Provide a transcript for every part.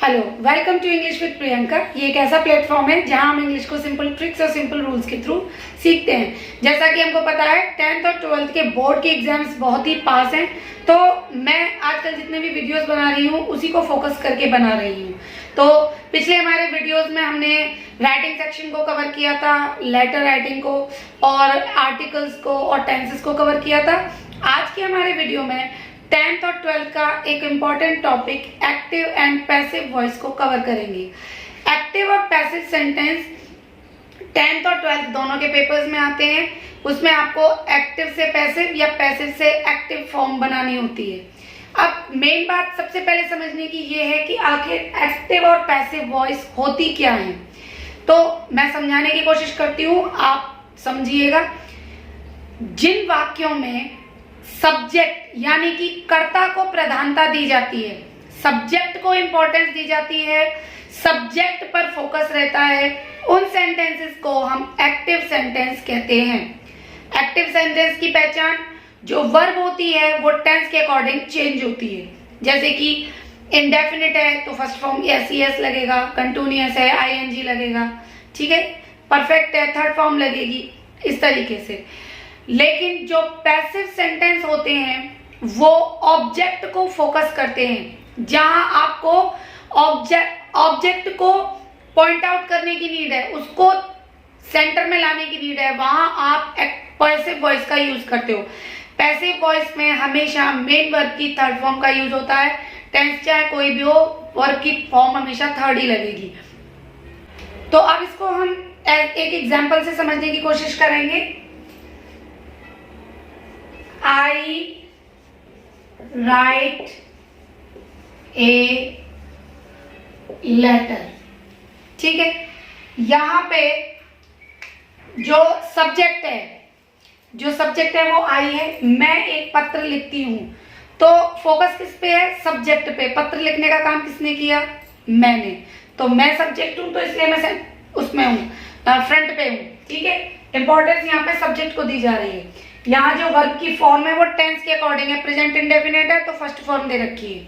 Hello, welcome to English with Priyanka. ये एक ऐसा प्लेटफॉर्म है जहां हम इंग्लिश को सिंपल ट्रिक्स और सिंपल रूल्स के थ्रू सीखते हैं। जैसा कि हमको पता है 10th और 12th के बोर्ड के एग्जाम्स बहुत ही पास हैं, तो मैं आजकल जितने भी वीडियोस बना रही हूँ उसी को फोकस करके बना रही हूँ। तो पिछले हमारे वीडियोस में हमने राइटिंग सेक्शन को कवर किया था, लेटर राइटिंग को और आर्टिकल्स को और टेंसेस को कवर किया था। आज के हमारे वीडियो में 10th और 12th का एक important topic active and passive voice को कवर करेंगे। एक्टिव और पैसिव सेंटेंस 10th और 12th दोनों के पेपर्स में आते हैं। उसमें आपको एक्टिव से पैसिव या पैसिव से एक्टिव फॉर्म बनानी होती है। अब मेन बात सबसे पहले समझने की ये है कि आखिर एक्टिव और पैसिव वॉइस होती क्या है। तो मैं समझाने की कोशिश करती हूँ, आप समझिएगा। जिन वाक्यों में सब्जेक्ट यानी कि कर्ता को प्रधानता दी जाती है, सब्जेक्ट को इंपॉर्टेंस दी जाती है, सब्जेक्ट पर फोकस रहता है, उन सेंटेंसेस को हम एक्टिव सेंटेंस कहते हैं। एक्टिव सेंटेंस की पहचान, जो वर्ब होती है वो टेंस के अकॉर्डिंग चेंज होती है। जैसे कि इंडेफिनिट है तो फर्स्ट फॉर्म एस लगेगा, कंटिन्यूअस है आईएनजी लगेगा, ठीक है। परफेक्ट है थर्ड फॉर्म लगेगी, इस तरीके से। लेकिन जो पैसिव सेंटेंस होते हैं वो ऑब्जेक्ट को फोकस करते हैं। जहां आपको ऑब्जेक्ट को पॉइंट आउट करने की नीड है, उसको सेंटर में लाने की नीड है, वहां आप पैसिव वॉइस का यूज करते हो। पैसिव वॉइस में हमेशा मेन वर्ब की थर्ड फॉर्म का यूज होता है। टेंस चाहे कोई भी हो, वर्ब की फॉर्म हमेशा थर्ड ही लगेगी। तो अब इसको हम एक एग्जाम्पल से समझने की कोशिश करेंगे। I write a letter, ठीक है। यहां पे जो सब्जेक्ट है वो आई है। मैं एक पत्र लिखती हूं, तो फोकस किस पे है? सब्जेक्ट पे। पत्र लिखने का काम किसने किया? मैंने। तो मैं सब्जेक्ट हूं, तो इसलिए मैं उसमें हूं, फ्रंट पे हूं, ठीक है। इंपॉर्टेंस यहाँ पे सब्जेक्ट को दी जा रही है। यहाँ जो वर्ब की फॉर्म है वो टेंस के अकॉर्डिंग है। प्रेजेंट इंडेफिनिट है तो फर्स्ट फॉर्म दे रखी है।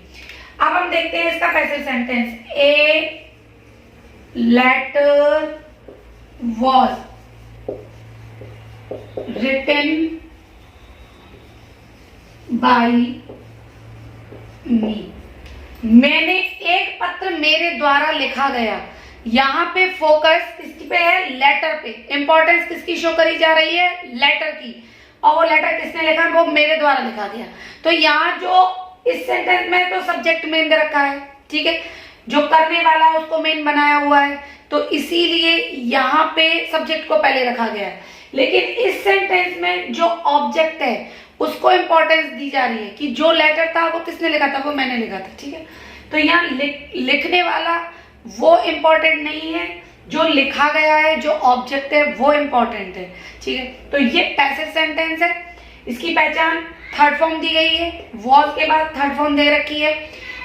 अब हम देखते हैं इसका passive sentence. A letter was written by me. मैंने एक पत्र मेरे द्वारा लिखा गया। यहाँ पे फोकस किसकी पे है? लेटर पे। इंपॉर्टेंस किसकी शो करी जा रही है? लेटर की। और वो लेटर किसने लिखा? वो मेरे द्वारा लिखा गया। तो यहाँ जो इस सेंटेंस में तो सब्जेक्ट मेन दे रखा है, ठीक है। जो करने वाला है उसको मेन बनाया हुआ है, तो इसीलिए यहाँ पे सब्जेक्ट को पहले रखा गया है। लेकिन इस सेंटेंस में जो ऑब्जेक्ट है उसको इंपॉर्टेंस दी जा रही है कि जो लेटर था वो किसने लिखा था? वो मैंने लिखा था, ठीक है। तो यहाँ लिखने वाला वो इंपॉर्टेंट नहीं है, जो लिखा गया है, जो ऑब्जेक्ट है वो इंपॉर्टेंट है, ठीक है। तो ये पैसिव सेंटेंस है। इसकी पहचान थर्ड फॉर्म दी गई है, वॉज के बाद थर्ड फॉर्म दे रखी है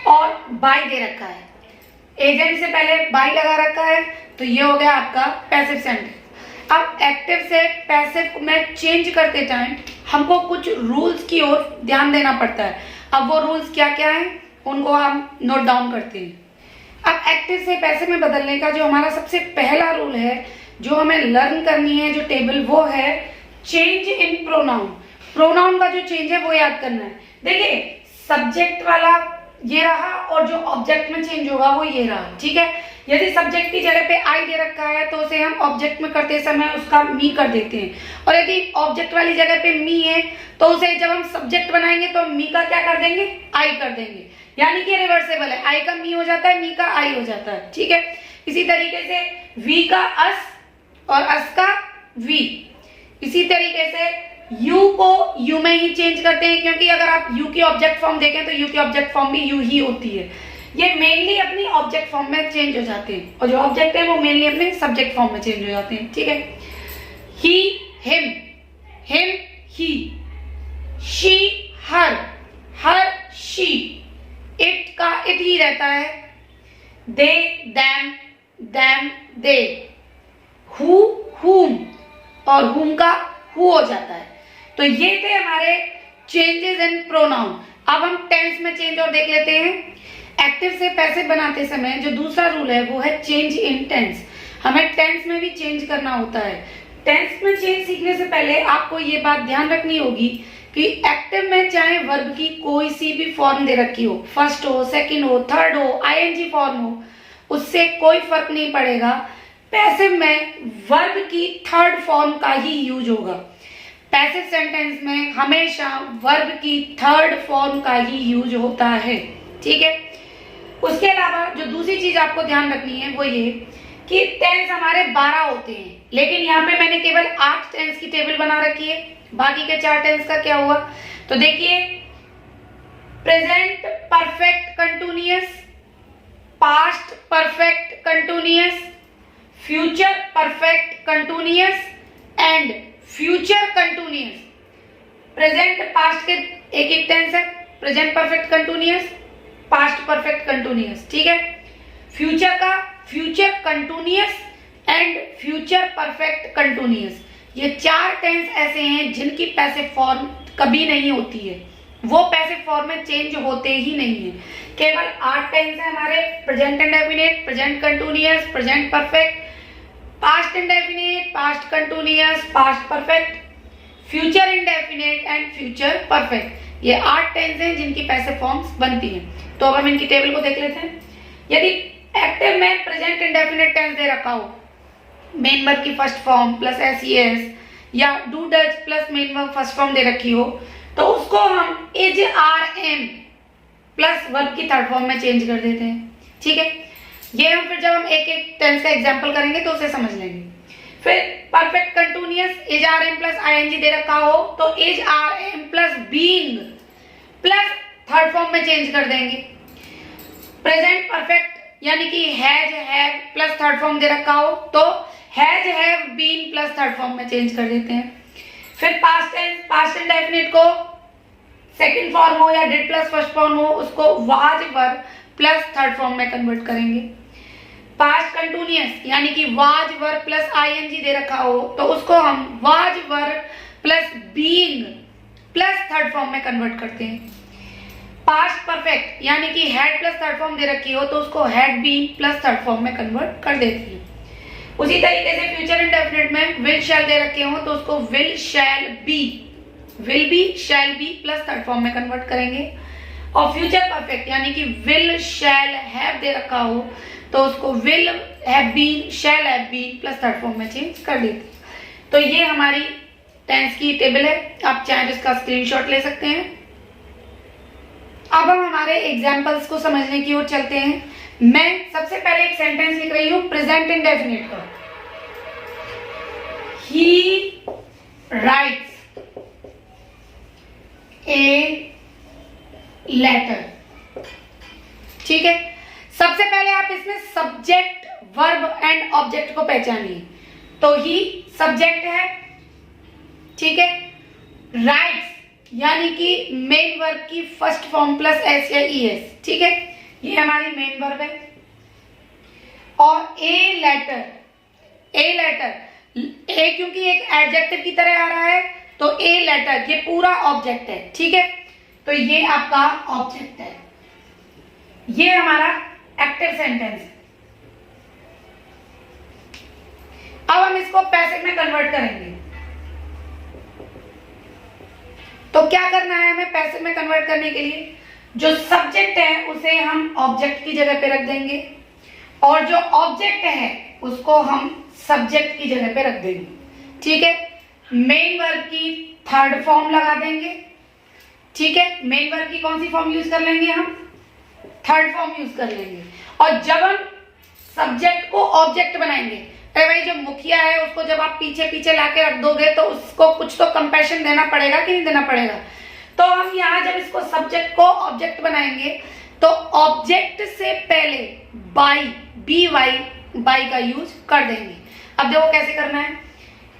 और बाय दे रखा है। एजेंट से पहले बाय लगा रखा है, तो ये हो गया आपका पैसिव सेंटेंस। अब एक्टिव से पैसिव में चेंज करते टाइम हमको कुछ रूल्स की ओर ध्यान देना पड़ता है। अब वो रूल्स क्या क्या है उनको हम नोट डाउन करते हैं। अब एक्टिव से पैसिव में बदलने का जो हमारा सबसे पहला रूल है, जो हमें लर्न करनी है, जो टेबल, वो है चेंज इन प्रोनाउन। प्रोनाउन का जो चेंज है वो याद करना है। देखिए सब्जेक्ट वाला ये रहा और जो ऑब्जेक्ट में चेंज होगा वो ये रहा, ठीक है। यदि सब्जेक्ट की जगह पे आई दे रखा है तो उसे हम ऑब्जेक्ट में करते समय उसका मी कर देते हैं, और यदि ऑब्जेक्ट वाली जगह पे मी है तो उसे जब हम सब्जेक्ट बनाएंगे तो मी का क्या कर देंगे? आई कर देंगे। यानी कि रिवर्सेबल है, आई का मी हो जाता है, मी का आई हो जाता है, ठीक है। इसी तरीके से वी का अस और अस का वी। इसी तरीके से यू को यू में ही चेंज करते हैं, क्योंकि अगर आप यू की ऑब्जेक्ट फॉर्म देखें तो यू की ऑब्जेक्ट फॉर्म भी यू ही होती है। ये मेनली अपनी ऑब्जेक्ट फॉर्म में चेंज हो जाते हैं, और जो ऑब्जेक्ट है वो मेनली अपने सब्जेक्ट फॉर्म में चेंज हो जाते हैं, ठीक है। He him, him he, she her, her she, it का इट ही रहता है, they them, them they, who whom, और हुम का हु हो जाता है। तो ये थे हमारे चेंजेस इन प्रोनाउन। अब हम टेंस में चेंज और देख लेते हैं। एक्टिव से पैसिव बनाते समय जो दूसरा रूल है वो है चेंज इन टेंस। हमें टेंस में भी चेंज करना होता है। टेंस में चेंज सीखने से पहले आपको ये बात ध्यान रखनी होगी कि एक्टिव में चाहे वर्ब की कोई सी भी फॉर्म दे रखी हो, फर्स्ट हो, सेकंड हो, थर्ड हो, आईएनजी फॉर्म हो, उससे कोई फर्क नहीं पड़ेगा। पैसिव में वर्ब की थर्ड फॉर्म का ही यूज होगा। पैसिव सेंटेंस में हमेशा वर्ब की थर्ड फॉर्म का ही यूज होता है, ठीक है। उसके अलावा जो दूसरी चीज आपको ध्यान रखनी है वो ये कि टेंस हमारे 12 होते हैं, लेकिन यहाँ पे मैंने केवल 8 टेंस की टेबल बना रखी है। बाकी के 4 टेंस का क्या हुआ? तो देखिए, present perfect continuous, past perfect continuous, future perfect continuous and future continuous. Present past के एक एक टेंस है, present perfect continuous, past perfect continuous, ठीक है। फ्यूचर का future continuous and future perfect continuous. ये 4 टेंस ऐसे हैं जिनकी पैसिव फॉर्म कभी नहीं होती है, वो पैसिव फॉर्म में चेंज होते ही नहीं है। केवल 8 टेंस है हमारे, present indefinite, present continuous, present perfect, past indefinite, past continuous, past perfect, future indefinite and future perfect. ये 8 टेंस हैं जिनकी पैसिव फॉर्म्स बनती हैं। तो अब हम इनकी टेबल को देख लेते हैं। यदि एक्टिव में प्रेजेंट इंडेफिनिट टेंस दे रखा हो, मेन वर्ब की फर्स्ट फॉर्म प्लस एस या do does plus main verb first form दे रखी हो, तो उसको हम is are am plus verb की थर्ड फॉर्म में चेंज कर देते हैं, ठीक है। ये हम फिर जब हम एक एक टेंस का एग्जांपल करेंगे तो उसे समझ लेंगे। फिर perfect continuous is are am plus ING दे रखा हो तो is are am plus being plus third form में चेंज कर देंगे। प्रेजेंट परफेक्ट यानी कि has have plus third form दे रखा हो तो has have been plus third form में चेंज कर देते हैं। फिर पास्ट टेंस, पास्ट इंडेफिनिट को सेकंड फॉर्म हो या डिड प्लस फर्स्ट फॉर्म हो उसको was were plus third form में कन्वर्ट करेंगे। पास्ट कंटिन्यूअस यानी कि वाज वर प्लस आईएनजी दे रखा हो तो उसको हम was were plus being plus third form में कन्वर्ट करते हैं। पास्ट परफेक्ट यानी कि हैड प्लस थर्ड फॉर्म दे रखी हो तो उसको had been plus third form में कन्वर्ट कर देते हैं। उसी तरीके से फ्यूचर इंडेफिनिट में विल शैल दे रखे हो तो उसको will shall be, will be shall be plus third form में कन्वर्ट करेंगे। और फ्यूचर परफेक्ट यानी कि विल शैल हैव दे रखा हो तो उसको will have been shall have been plus third form में चेंज कर देते हैं। तो ये हमारी टेंस की टेबल है, आप चाहे तो इसका स्क्रीनशॉट ले सकते हैं। अब हम हमारे एग्जाम्पल्स को समझने की ओर चलते हैं। मैं सबसे पहले एक सेंटेंस लिख रही हूं प्रेजेंट इंडेफिनिट का। ही राइट्स ए लेटर, ठीक है। सबसे पहले आप इसमें सब्जेक्ट, वर्ब एंड ऑब्जेक्ट को पहचानिए। तो ही सब्जेक्ट है, ठीक है। राइट्स यानी कि मेन वर्ब की फर्स्ट फॉर्म प्लस एस या ई एस, ठीक है, ये हमारी मेन वर्ब है। और ए लेटर, ए लेटर, ए क्योंकि एक एडजेक्टिव की तरह आ रहा है तो ए लेटर ये पूरा ऑब्जेक्ट है, ठीक है। तो ये आपका ऑब्जेक्ट है, ये हमारा एक्टिव सेंटेंस है। अब हम इसको पैसिव में कन्वर्ट करेंगे। तो क्या करना है हमें पैसिव में कन्वर्ट करने के लिए? जो सब्जेक्ट है उसे हम ऑब्जेक्ट की जगह पे रख देंगे और जो ऑब्जेक्ट है उसको हम सब्जेक्ट की जगह पे रख देंगे, ठीक है। मेन वर्ब की थर्ड फॉर्म लगा देंगे, ठीक है। मेन वर्ब की कौन सी फॉर्म यूज कर लेंगे हम? थर्ड फॉर्म यूज कर लेंगे। और जब हम सब्जेक्ट को ऑब्जेक्ट बनाएंगे, अरे भाई जो मुखिया है उसको जब आप पीछे पीछे लाके रख दोगे तो उसको कुछ तो कंपैशन देना पड़ेगा कि नहीं देना पड़ेगा। तो हम यहाँ जब इसको सब्जेक्ट को ऑब्जेक्ट बनाएंगे तो ऑब्जेक्ट से पहले बाई, बी वाई, बाई का यूज कर देंगे। अब देखो कैसे करना है।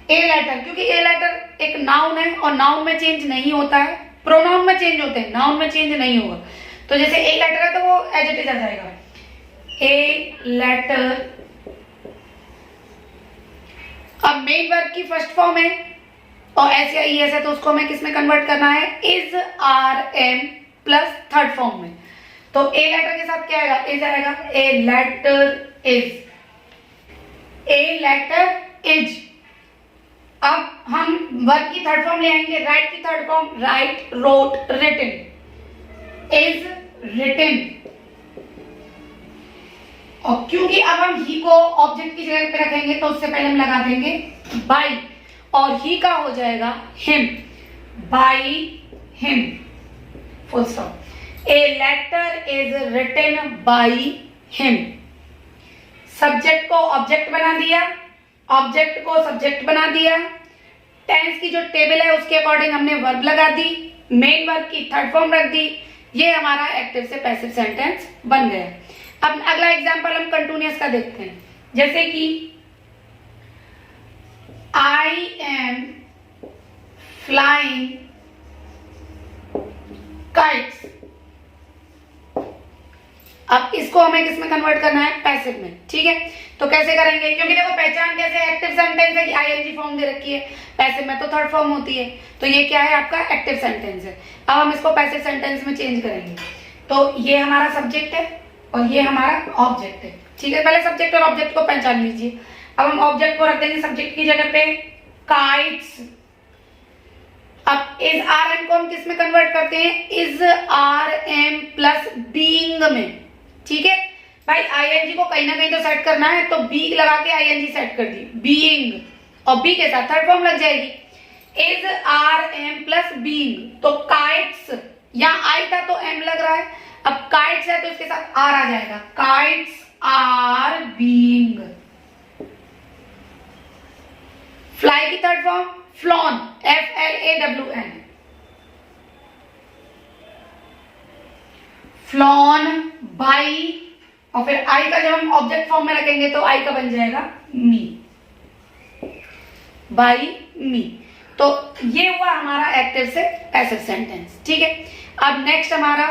ए लेटर, क्योंकि ए लेटर एक नाउन है और नाउन में चेंज नहीं होता है, प्रोनाउन में चेंज होते हैं, नाउन में चेंज नहीं होगा। तो जैसे ए लेटर है तो वो एज इट इज आ जाएगा, ए लेटर। अब मेन वर्ब की फर्स्ट फॉर्म है और एस या ई एस है तो उसको हमें किस में कन्वर्ट करना है? Is are am plus third form में। तो ए लेटर के साथ क्या आएगा, इज आएगा, a letter is, a letter is. अब हम वर्ब की थर्ड फॉर्म ले आएंगे, राइट की third form, write, wrote, written, is written. और क्योंकि अब हम ही को ऑब्जेक्ट की जगह पे रखेंगे तो उससे पहले हम लगा देंगे बाई, और ही का हो जाएगा him, by him, full stop. A letter is written by him. Subject को ऑब्जेक्ट बना दिया, ऑब्जेक्ट को सब्जेक्ट बना दिया, टेंस की जो टेबल है उसके अकॉर्डिंग हमने वर्ब लगा दी, मेन वर्ब की थर्ड फॉर्म रख दी, ये हमारा एक्टिव से पैसिव सेंटेंस बन गया। अब अगला एग्जांपल हम कंटिन्यूअस का देखते हैं, जैसे कि आई एम फ्लाइंग काइट्स। अब इसको हमें किस में कन्वर्ट करना है, पैसिव में, ठीक है। तो कैसे करेंगे, क्योंकि देखो पहचान कैसे, एक्टिव सेंटेंस है कि आईएनजी फॉर्म दे रखी है, पैसिव में तो थर्ड फॉर्म होती है, तो ये क्या है आपका एक्टिव सेंटेंस है। अब हम इसको पैसिव सेंटेंस में चेंज करेंगे, तो ये हमारा सब्जेक्ट है और ये हमारा ऑब्जेक्ट है, ठीक है। पहले सब्जेक्ट और ऑब्जेक्ट को पहचान लीजिए। अब हम ऑब्जेक्ट को रख देंगे सब्जेक्ट की जगह पे, काइट्स। अब इज आर एम को हम किस में कन्वर्ट करते हैं, is are am plus being में, ठीक है भाई। आईएनजी को कहीं ना कहीं तो सेट करना है, तो बी लगा के आईएनजी सेट कर दी, बीइंग, और बी के साथ थर्ड फॉर्म लग जाएगी, is are am plus being. तो काइट्स, यहाँ आई था तो एम लग रहा है, अब काइट्स है तो इसके साथ आर आ जाएगा, काइट्स आर बीइंग। फ्लाई की third form flown, FLAWN, flown by, और फिर आई का जब हम ऑब्जेक्ट फॉर्म में रखेंगे तो आई का बन जाएगा मी, बाई मी। तो ये हुआ हमारा एक्टिव से पैसिव सेंटेंस, ठीक है। अब नेक्स्ट हमारा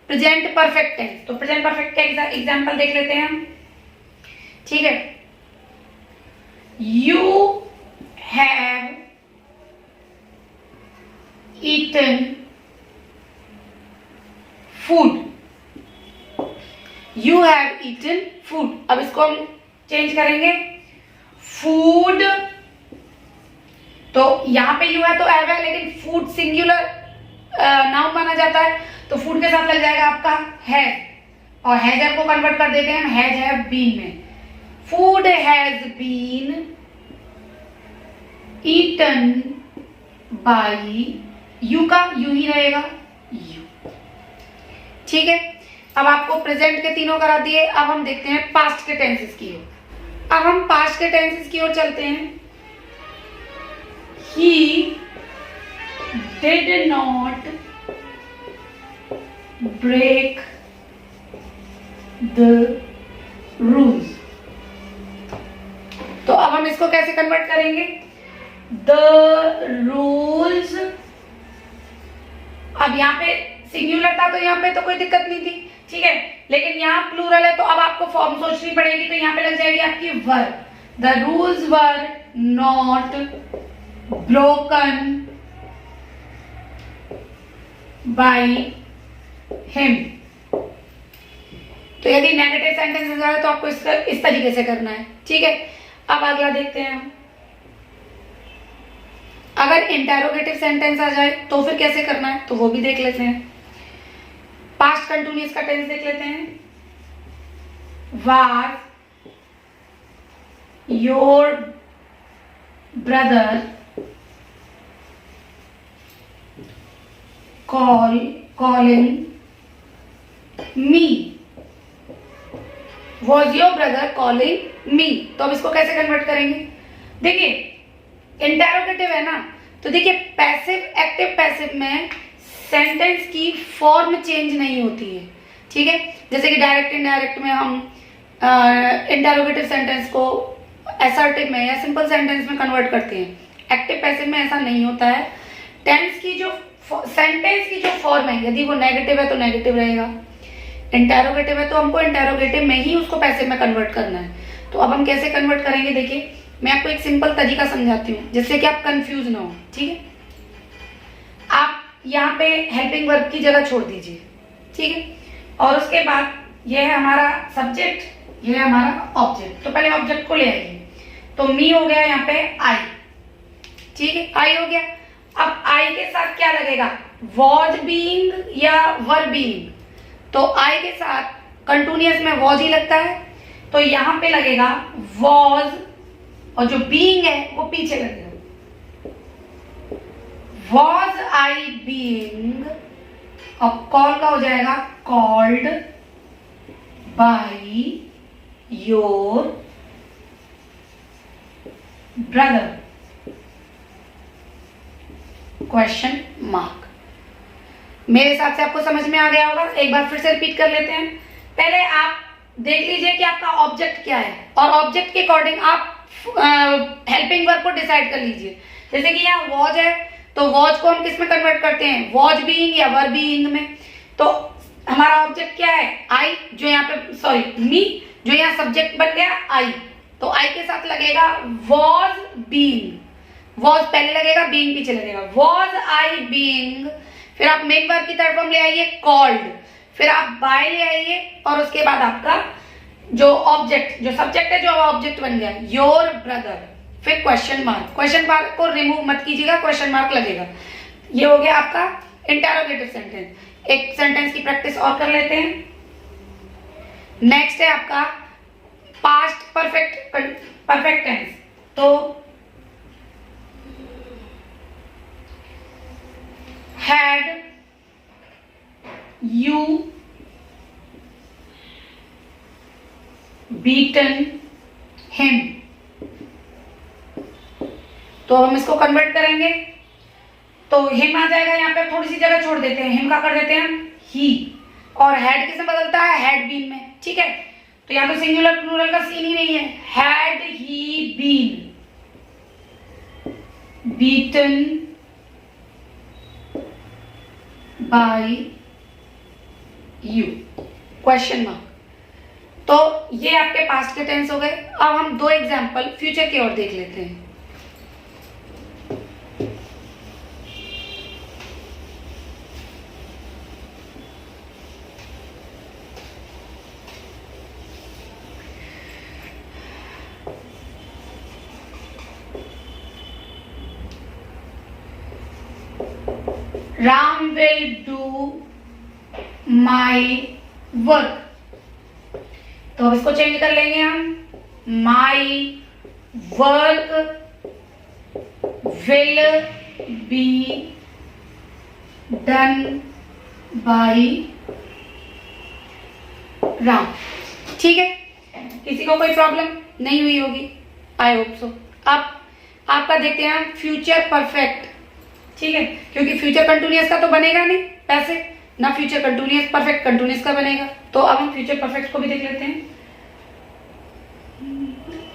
प्रेजेंट परफेक्ट टेंस। तो प्रेजेंट परफेक्ट का एग्जांपल देख लेते हैं हम, ठीक है। You have eaten food, you have eaten food. अब इसको हम चेंज करेंगे, फूड, तो यहां पे यू है तो हैव है, लेकिन फूड सिंगुलर नाउन माना जाता है, तो फूड के साथ लग जाएगा आपका हैज, और हैज हैव को कन्वर्ट कर देते हैं हम हैज हैव बीन में। Food has been eaten by, you का यू ही रहेगा, यू, ठीक है। अब आपको प्रेजेंट के तीनों करा दिए, अब हम देखते हैं पास्ट के टेंसेस की ओर। अब हम पास्ट के टेंसेस की ओर चलते हैं। He did not break the rules। तो अब हम इसको कैसे कन्वर्ट करेंगे, the rules। अब यहाँ पे सिंगुलर था तो यहाँ पे तो कोई दिक्कत नहीं थी, ठीक है, लेकिन यहाँ प्लूरल है तो अब आपको फॉर्म सोचनी पड़ेगी, तो यहाँ पे लग जाएगी आपकी were, the rules were not broken by him. तो यदि नेगेटिव सेंटेंस आ जाए तो आपको इस तरीके से करना है, ठीक है। अब अगला देखते हैं हम, अगर इंटेरोगेटिव सेंटेंस आ जाए तो फिर कैसे करना है, तो वो भी देख लेते हैं। पास्ट कंटिन्यूअस का टेंस देख लेते हैं। Was your brother calling me, was your brother calling me। तो अब इसको कैसे कन्वर्ट करेंगे, देखिए इंटेरोगेटिव है ना, तो देखिए पैसिव एक्टिव पैसिव में सेंटेंस की फॉर्म चेंज नहीं होती है, ठीक है। जैसे कि डायरेक्ट इनडायरेक्ट में हम इंटेरोगेटिव सेंटेंस को असर्टिव में या सिंपल सेंटेंस में कन्वर्ट करते हैं, एक्टिव पैसिव में ऐसा नहीं होता है। टेंस की जो सेंटेंस की जो फॉर्म है, यदि वो नेगेटिव है तो नेगेटिव रहेगा, इंटेरोगेटिव है तो हमको इंटेरोगेटिव में ही उसको पैसिव में कन्वर्ट करना है। तो अब हम कैसे कन्वर्ट करेंगे, देखिए मैं आपको एक सिंपल तरीका समझाती हूँ जिससे कि आप कंफ्यूज ना हो, ठीक है। आप यहाँ पे हेल्पिंग वर्ब की जगह छोड़ दीजिए, ठीक है। और उसके बाद ये है हमारा सब्जेक्ट, ये है हमारा ऑब्जेक्ट। तो पहले ऑब्जेक्ट को ले आइए। तो मी हो गया यहाँ पे आई, ठीक है, आई हो गया। अब आई के साथ क्या लगेगा, वॉज बीइंग या वर बीइंग। तो आई के साथ कंटिन्यूअस में वॉज ही लगता है, तो यहां पे लगेगा वॉज, और जो बीइंग है वो पीछे लगेगा। वॉज आई बीइंग, अब कॉल का हो जाएगा called by your brother, question mark. मेरे हिसाब से आपको समझ में आ गया होगा। एक बार फिर से रिपीट कर लेते हैं। पहले आप देख लीजिए कि आपका ऑब्जेक्ट क्या है, और ऑब्जेक्ट के अकॉर्डिंग आप हेल्पिंग वर्ब को डिसाइड कर लीजिए। जैसे कि यहाँ वॉज है, तो वॉज को हम किस में कन्वर्ट करते हैं, वॉज बीइंग या वर बीइंग में। तो हमारा ऑब्जेक्ट क्या है, आई, जो यहाँ पे सॉरी मी, जो यहाँ सब्जेक्ट बन गया आई। तो आई के साथ लगेगा वॉज बीइंग, वॉज पहले लगेगा, बीइंग पीछे लगेगा। वॉज आई बीइंग, फिर आप मेन वर्ब की तरफ हम ले आइए कॉल्ड, फिर आप बाय ले आइए, और उसके बाद आपका जो ऑब्जेक्ट, जो सब्जेक्ट है, जो ऑब्जेक्ट बन गया योर ब्रदर, फिर क्वेश्चन मार्क। क्वेश्चन मार्क को रिमूव मत कीजिएगा, क्वेश्चन मार्क लगेगा। ये हो गया आपका इंटरोगेटिव सेंटेंस। एक सेंटेंस की प्रैक्टिस और कर लेते हैं। नेक्स्ट है आपका पास्ट परफेक्ट टेंस। तो had you beaten him, तो हम इसको कन्वर्ट करेंगे। तो हिम आ जाएगा, यहाँ पे थोड़ी सी जगह छोड़ देते हैं, हिम का कर देते हैं ही, और हैड किसमें बदलता है, हैड बीन में, ठीक है। तो यहाँ तो सिंगुलर प्लूरल का सीन ही नहीं है। Had he been beaten by you, question mark. तो ये आपके पास्ट के टेंस हो गए। अब हम दो एग्जांपल फ्यूचर की ओर देख लेते हैं। Ram will do my work, तो अब इसको चेंज कर लेंगे हम। My work will be done by Ram, ठीक है। किसी को कोई प्रॉब्लम नहीं हुई होगी, आई होप सो। अब आपका देखते हैं फ्यूचर परफेक्ट, ठीक है, क्योंकि फ्यूचर कंटिन्यूअस का तो बनेगा नहीं वैसे, ना फ्यूचर कंटिन्यूअस परफेक्ट कंटिन्यूअस का बनेगा। तो अब हम फ्यूचर परफेक्ट को भी देख लेते हैं।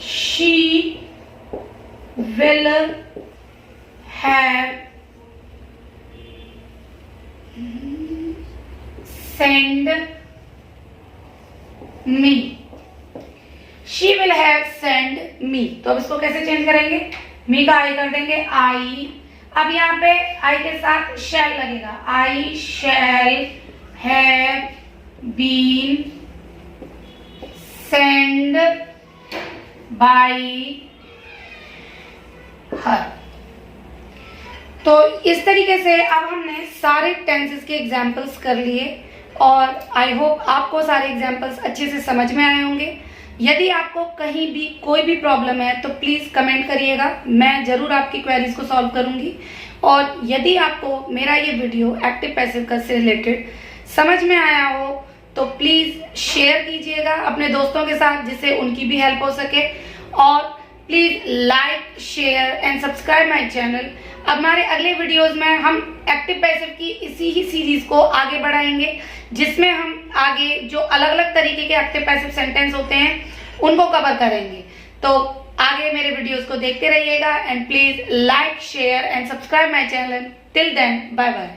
She will have send me, she will have send me. तो अब इसको कैसे चेंज करेंगे, मी का आई कर देंगे आई। अब यहाँ पे आई के साथ शैल लगेगा, I shall have been send by her. तो इस तरीके से अब हमने सारे टेंसेस के एग्जाम्पल्स कर लिए, और आई होप आपको सारे एग्जाम्पल्स अच्छे से समझ में आए होंगे। यदि आपको कहीं भी कोई भी प्रॉब्लम है तो प्लीज़ कमेंट करिएगा, मैं ज़रूर आपकी क्वेरीज को सॉल्व करूंगी। और यदि आपको मेरा ये वीडियो एक्टिव पैसिव का से रिलेटेड समझ में आया हो तो प्लीज़ शेयर कीजिएगा अपने दोस्तों के साथ, जिससे उनकी भी हेल्प हो सके। और please like share and subscribe my channel. अब हमारे अगले वीडियोज़ में हम एक्टिव पैसिव की इसी ही सीरीज़ को आगे बढ़ाएंगे, जिसमें हम आगे जो अलग अलग तरीके के एक्टिव पैसिव सेंटेंस होते हैं उनको कवर करेंगे। तो आगे मेरे वीडियोस को देखते रहिएगा, and please like share and subscribe my channel. Till then bye bye.